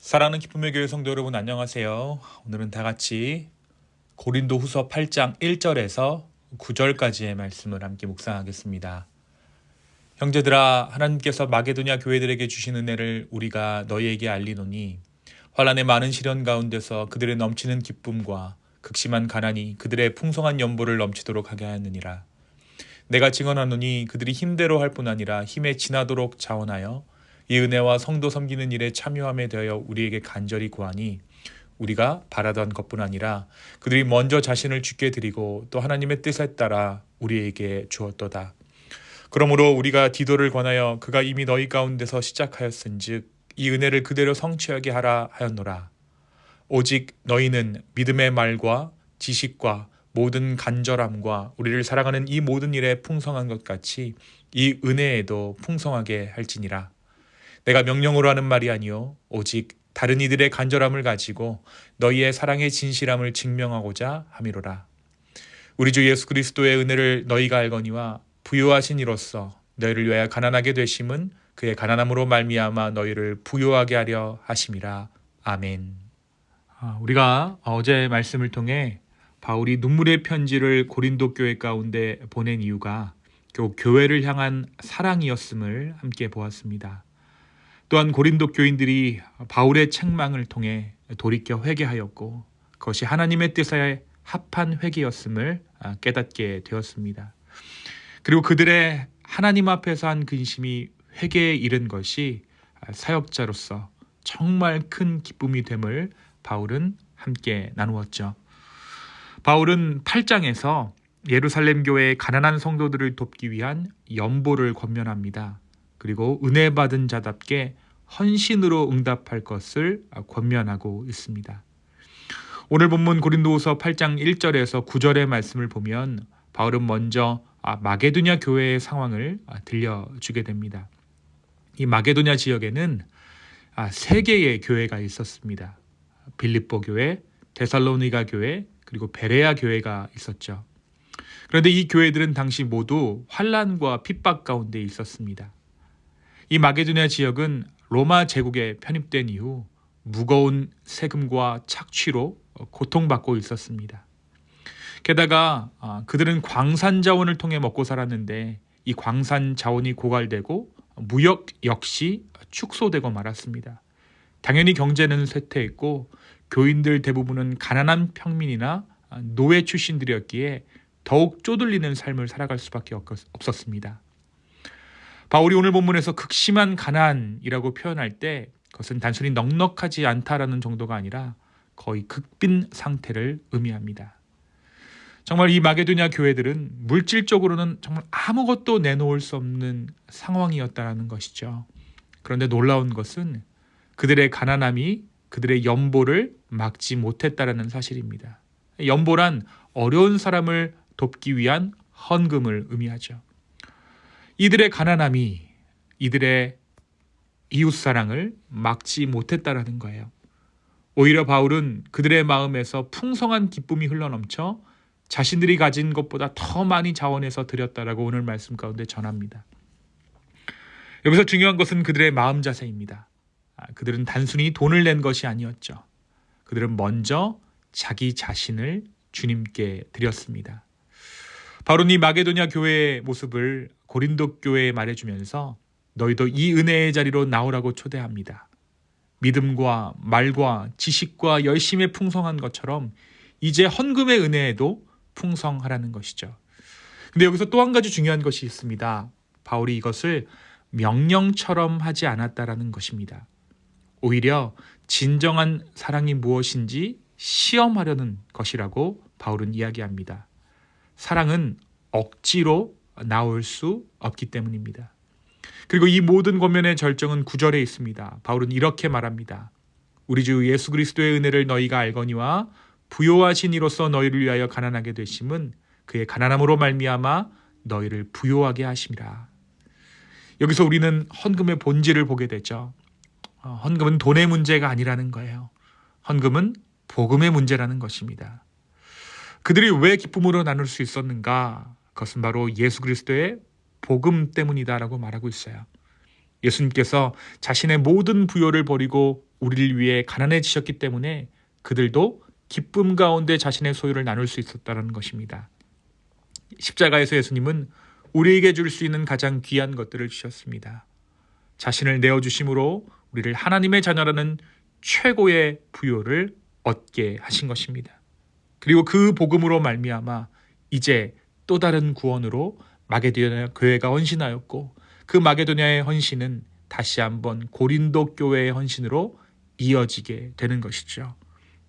사랑하는 기쁨의 교회 성도 여러분 안녕하세요. 오늘은 다 같이 고린도후서 8장 1절에서 9절까지의 말씀을 함께 묵상하겠습니다. 형제들아, 하나님께서 마게도냐 교회들에게 주신 은혜를 우리가 너희에게 알리노니 환난의 많은 시련 가운데서 그들의 넘치는 기쁨과 극심한 가난이 그들의 풍성한 연보를 넘치도록 하게 하였느니라. 내가 증언하노니 그들이 힘대로 할 뿐 아니라 힘에 지나도록 자원하여 이 은혜와 성도 섬기는 일에 참여함에 대하여 우리에게 간절히 구하니 우리가 바라던 것뿐 아니라 그들이 먼저 자신을 주께 드리고 또 하나님의 뜻에 따라 우리에게 주었도다. 그러므로 우리가 디도를 권하여 그가 이미 너희 가운데서 시작하였은즉 이 은혜를 그대로 성취하게 하라 하였노라. 오직 너희는 믿음의 말과 지식과 모든 간절함과 우리를 살아가는 이 모든 일에 풍성한 것 같이 이 은혜에도 풍성하게 할지니라. 내가 명령으로 하는 말이 아니요 오직 다른 이들의 간절함을 가지고 너희의 사랑의 진실함을 증명하고자 함이로라. 우리 주 예수 그리스도의 은혜를 너희가 알거니와 부요하신 이로써 너희를 위하여 가난하게 되심은 그의 가난함으로 말미암아 너희를 부요하게 하려 하심이라. 아멘. 우리가 어제 말씀을 통해 바울이 눈물의 편지를 고린도 교회 가운데 보낸 이유가 교회를 향한 사랑이었음을 함께 보았습니다. 또한 고린도 교인들이 바울의 책망을 통해 돌이켜 회개하였고 그것이 하나님의 뜻에 합한 회개였음을 깨닫게 되었습니다. 그리고 그들의 하나님 앞에서 한 근심이 회개에 이른 것이 사역자로서 정말 큰 기쁨이 됨을 바울은 함께 나누었죠. 바울은 8장에서 예루살렘 교회의 가난한 성도들을 돕기 위한 연보를 권면합니다. 그리고 은혜 받은 자답게 헌신으로 응답할 것을 권면하고 있습니다. 오늘 본문 고린도후서 8장 1절에서 9절의 말씀을 보면 바울은 먼저 마게도냐 교회의 상황을 들려주게 됩니다. 이 마게도냐 지역에는 세 개의 교회가 있었습니다. 빌립보 교회, 데살로니가 교회, 그리고 베레아 교회가 있었죠. 그런데 이 교회들은 당시 모두 환난과 핍박 가운데 있었습니다. 이 마게도냐 지역은 로마 제국에 편입된 이후 무거운 세금과 착취로 고통받고 있었습니다. 게다가 그들은 광산 자원을 통해 먹고 살았는데 이 광산 자원이 고갈되고 무역 역시 축소되고 말았습니다. 당연히 경제는 쇠퇴했고 교인들 대부분은 가난한 평민이나 노예 출신들이었기에 더욱 쪼들리는 삶을 살아갈 수밖에 없었습니다. 바울이 오늘 본문에서 극심한 가난이라고 표현할 때 그것은 단순히 넉넉하지 않다라는 정도가 아니라 거의 극빈 상태를 의미합니다. 정말 이 마게도냐 교회들은 물질적으로는 정말 아무것도 내놓을 수 없는 상황이었다는 것이죠. 그런데 놀라운 것은 그들의 가난함이 그들의 연보를 막지 못했다는 사실입니다. 연보란 어려운 사람을 돕기 위한 헌금을 의미하죠. 이들의 가난함이 이들의 이웃사랑을 막지 못했다라는 거예요. 오히려 바울은 그들의 마음에서 풍성한 기쁨이 흘러넘쳐 자신들이 가진 것보다 더 많이 자원해서 드렸다라고 오늘 말씀 가운데 전합니다. 여기서 중요한 것은 그들의 마음 자세입니다. 그들은 단순히 돈을 낸 것이 아니었죠. 그들은 먼저 자기 자신을 주님께 드렸습니다. 바울은 이 마게도냐 교회의 모습을 고린도 교회에 말해주면서 너희도 이 은혜의 자리로 나오라고 초대합니다. 믿음과 말과 지식과 열심에 풍성한 것처럼 이제 헌금의 은혜에도 풍성하라는 것이죠. 근데 여기서 또 한 가지 중요한 것이 있습니다. 바울이 이것을 명령처럼 하지 않았다라는 것입니다. 오히려 진정한 사랑이 무엇인지 시험하려는 것이라고 바울은 이야기합니다. 사랑은 억지로 나올 수 없기 때문입니다. 그리고 이 모든 권면의 절정은 9절에 있습니다. 바울은 이렇게 말합니다. 우리 주 예수 그리스도의 은혜를 너희가 알거니와 부요하신 이로써 너희를 위하여 가난하게 되심은 그의 가난함으로 말미암아 너희를 부요하게 하심이라. 여기서 우리는 헌금의 본질을 보게 되죠. 헌금은 돈의 문제가 아니라는 거예요. 헌금은 복음의 문제라는 것입니다. 그들이 왜 기쁨으로 나눌 수 있었는가? 그것은 바로 예수 그리스도의 복음 때문이다라고 말하고 있어요. 예수님께서 자신의 모든 부요를 버리고 우리를 위해 가난해지셨기 때문에 그들도 기쁨 가운데 자신의 소유를 나눌 수 있었다는 것입니다. 십자가에서 예수님은 우리에게 줄 수 있는 가장 귀한 것들을 주셨습니다. 자신을 내어주심으로 우리를 하나님의 자녀라는 최고의 부요를 얻게 하신 것입니다. 그리고 그 복음으로 말미암아 이제 또 다른 구원으로 마게도냐 교회가 헌신하였고, 그 마게도냐의 헌신은 다시 한번 고린도 교회의 헌신으로 이어지게 되는 것이죠.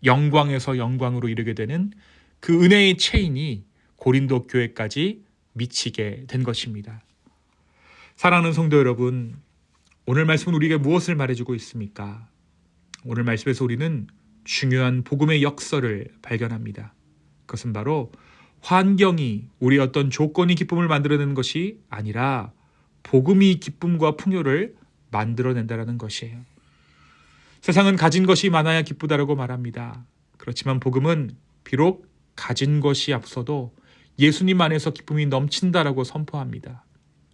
영광에서 영광으로 이르게 되는 그 은혜의 체인이 고린도 교회까지 미치게 된 것입니다. 사랑하는 성도 여러분, 오늘 말씀은 우리에게 무엇을 말해주고 있습니까? 오늘 말씀에서 우리는 중요한 복음의 역설을 발견합니다. 그것은 바로 환경이 우리 어떤 조건이 기쁨을 만들어내는 것이 아니라 복음이 기쁨과 풍요를 만들어낸다는 것이에요. 세상은 가진 것이 많아야 기쁘다라고 말합니다. 그렇지만 복음은 비록 가진 것이 앞서도 예수님 안에서 기쁨이 넘친다라고 선포합니다.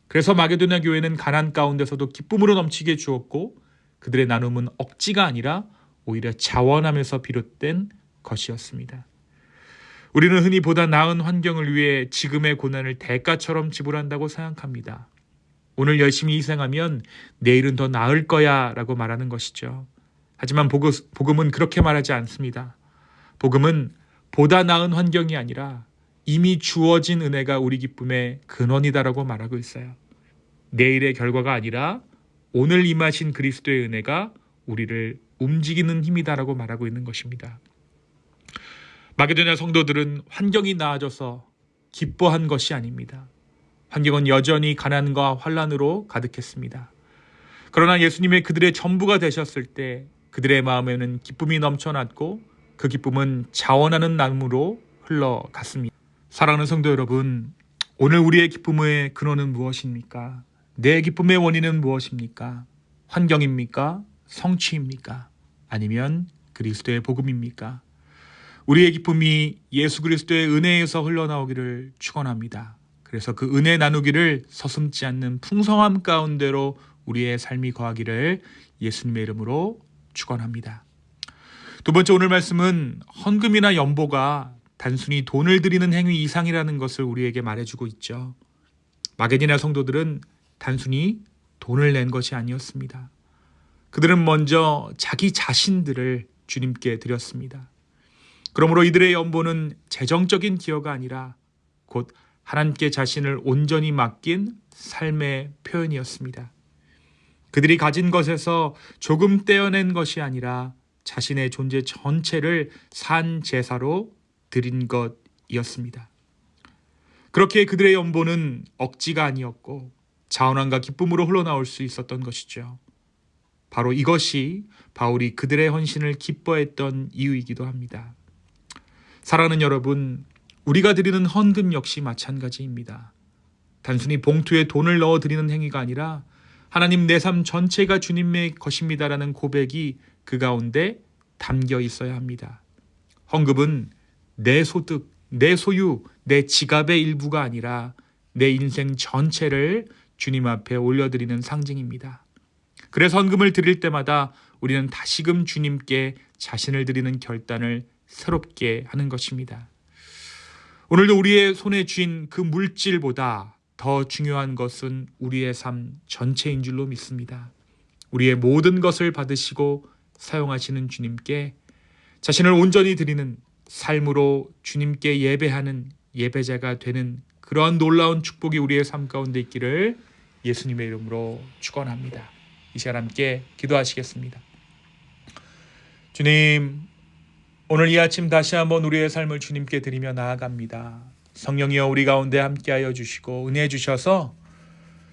그래서 마게도냐 교회는 가난 가운데서도 기쁨으로 넘치게 주었고, 그들의 나눔은 억지가 아니라 오히려 자원함에서 비롯된 것이었습니다. 우리는 흔히 보다 나은 환경을 위해 지금의 고난을 대가처럼 지불한다고 생각합니다. 오늘 열심히 희생하면 내일은 더 나을 거야 라고 말하는 것이죠. 하지만 복음은 그렇게 말하지 않습니다. 복음은 보다 나은 환경이 아니라 이미 주어진 은혜가 우리 기쁨의 근원이다라고 말하고 있어요. 내일의 결과가 아니라 오늘 임하신 그리스도의 은혜가 우리를 움직이는 힘이다라고 말하고 있는 것입니다. 마게도냐 성도들은 환경이 나아져서 기뻐한 것이 아닙니다. 환경은 여전히 가난과 환난으로 가득했습니다. 그러나 예수님의 그들의 전부가 되셨을 때 그들의 마음에는 기쁨이 넘쳐났고, 그 기쁨은 자원하는 나무로 흘러갔습니다. 사랑하는 성도 여러분, 오늘 우리의 기쁨의 근원은 무엇입니까? 내 기쁨의 원인은 무엇입니까? 환경입니까? 성취입니까? 아니면 그리스도의 복음입니까? 우리의 기쁨이 예수 그리스도의 은혜에서 흘러나오기를 축원합니다. 그래서 그 은혜 나누기를 서슴지 않는 풍성함 가운데로 우리의 삶이 거하기를 예수님의 이름으로 축원합니다. 두 번째, 오늘 말씀은 헌금이나 연보가 단순히 돈을 드리는 행위 이상이라는 것을 우리에게 말해주고 있죠. 마게도냐 성도들은 단순히 돈을 낸 것이 아니었습니다. 그들은 먼저 자기 자신들을 주님께 드렸습니다. 그러므로 이들의 연보는 재정적인 기여가 아니라 곧 하나님께 자신을 온전히 맡긴 삶의 표현이었습니다. 그들이 가진 것에서 조금 떼어낸 것이 아니라 자신의 존재 전체를 산 제사로 드린 것이었습니다. 그렇게 그들의 연보는 억지가 아니었고 자원함과 기쁨으로 흘러나올 수 있었던 것이죠. 바로 이것이 바울이 그들의 헌신을 기뻐했던 이유이기도 합니다. 사랑하는 여러분, 우리가 드리는 헌금 역시 마찬가지입니다. 단순히 봉투에 돈을 넣어 드리는 행위가 아니라 하나님, 내 삶 전체가 주님의 것입니다라는 고백이 그 가운데 담겨 있어야 합니다. 헌금은 내 소득, 내 소유, 내 지갑의 일부가 아니라 내 인생 전체를 주님 앞에 올려드리는 상징입니다. 그래서 헌금을 드릴 때마다 우리는 다시금 주님께 자신을 드리는 결단을 새롭게 하는 것입니다. 오늘도 우리의 손에 쥔 그 물질보다 더 중요한 것은 우리의 삶 전체인 줄로 믿습니다. 우리의 모든 것을 받으시고 사용하시는 주님께 자신을 온전히 드리는 삶으로 주님께 예배하는 예배자가 되는 그러한 놀라운 축복이 우리의 삶 가운데 있기를 예수님의 이름으로 축원합니다. 이 시간 함께 기도하시겠습니다. 주님, 오늘 이 아침 다시 한번 우리의 삶을 주님께 드리며 나아갑니다. 성령이여 우리 가운데 함께하여 주시고 은혜 주셔서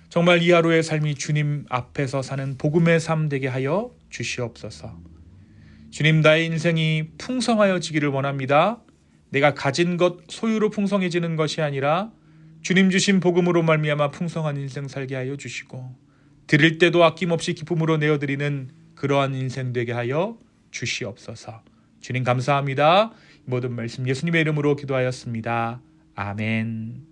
정말 이 하루의 삶이 주님 앞에서 사는 복음의 삶 되게 하여 주시옵소서. 주님, 나의 인생이 풍성하여지기를 원합니다. 내가 가진 것 소유로 풍성해지는 것이 아니라 주님 주신 복음으로 말미암아 풍성한 인생 살게 하여 주시고 드릴 때도 아낌없이 기쁨으로 내어드리는 그러한 인생 되게 하여 주시옵소서. 주님 감사합니다. 모든 말씀 예수님의 이름으로 기도하였습니다. 아멘.